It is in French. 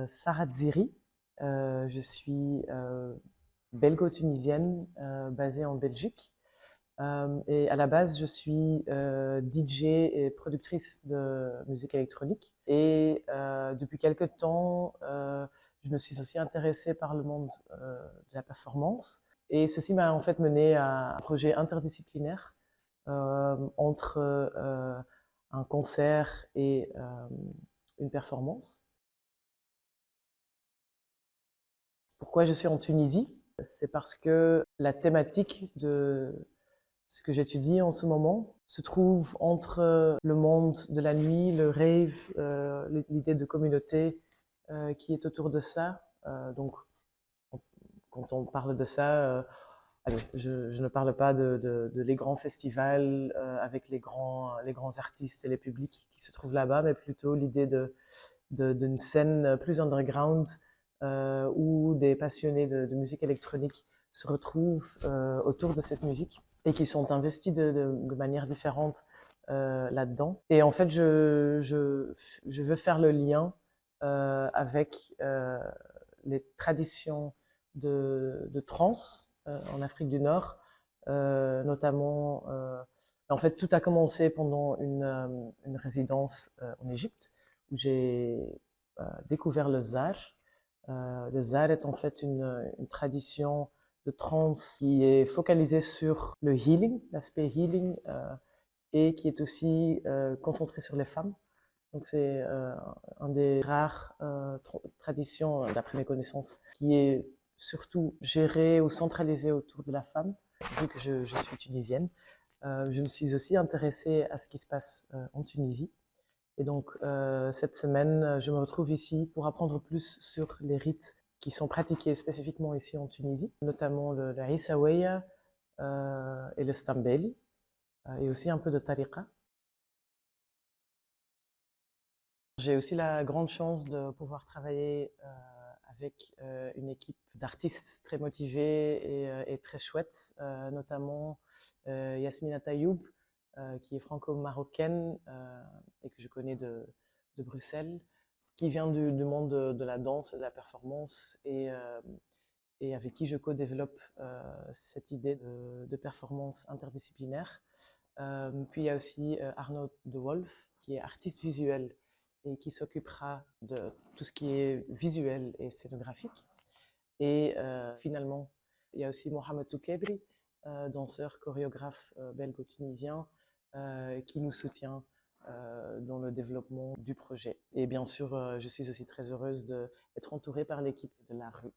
Sarah Dziri. Je suis belgo-tunisienne basée en Belgique. Et à la base, je suis DJ et productrice de musique électronique. Et depuis quelques temps, je me suis aussi intéressée par le monde de la performance. Et ceci m'a en fait mené à un projet interdisciplinaire entre un concert et une performance. Pourquoi je suis en Tunisie? C'est parce que la thématique de ce que j'étudie en ce moment se trouve entre le monde de la nuit, le rave, l'idée de communauté qui est autour de ça. Donc, quand on parle de ça, allez, je ne parle pas de les grands festivals avec les grands artistes et les publics qui se trouvent là-bas, mais plutôt l'idée d'une scène plus underground où des passionnés de musique électronique se retrouvent autour de cette musique et qui sont investis de manière différente là-dedans. Et en fait, je veux faire le lien avec les traditions de trance en Afrique du Nord, notamment. En fait, tout a commencé pendant une résidence en Égypte où j'ai découvert le zar. Le zar est en fait une tradition de trance qui est focalisée sur le healing, l'aspect healing, et qui est aussi concentré sur les femmes. Donc c'est un des rares traditions, d'après mes connaissances, qui est surtout gérée ou centralisée autour de la femme, vu que je suis tunisienne. Je me suis aussi intéressée à ce qui se passe en Tunisie. Et donc, cette semaine, je me retrouve ici pour apprendre plus sur les rites qui sont pratiqués spécifiquement ici en Tunisie, notamment le Issaouia et le Stambeli, et aussi un peu de Tariqa. J'ai aussi la grande chance de pouvoir travailler avec une équipe d'artistes très motivés et très chouettes, notamment Yasmina Tayoub, qui est franco-marocaine et que je connais de Bruxelles, qui vient du monde de la danse et de la performance et avec qui je co-développe cette idée de performance interdisciplinaire. Puis il y a aussi Arnaud de Wolf, qui est artiste visuel et qui s'occupera de tout ce qui est visuel et scénographique. Et finalement, il y a aussi Mohamed Toukebri, danseur, chorégraphe belgo-tunisien, qui nous soutient dans le développement du projet. Et bien sûr, je suis aussi très heureuse d'être entourée par l'équipe de la rue.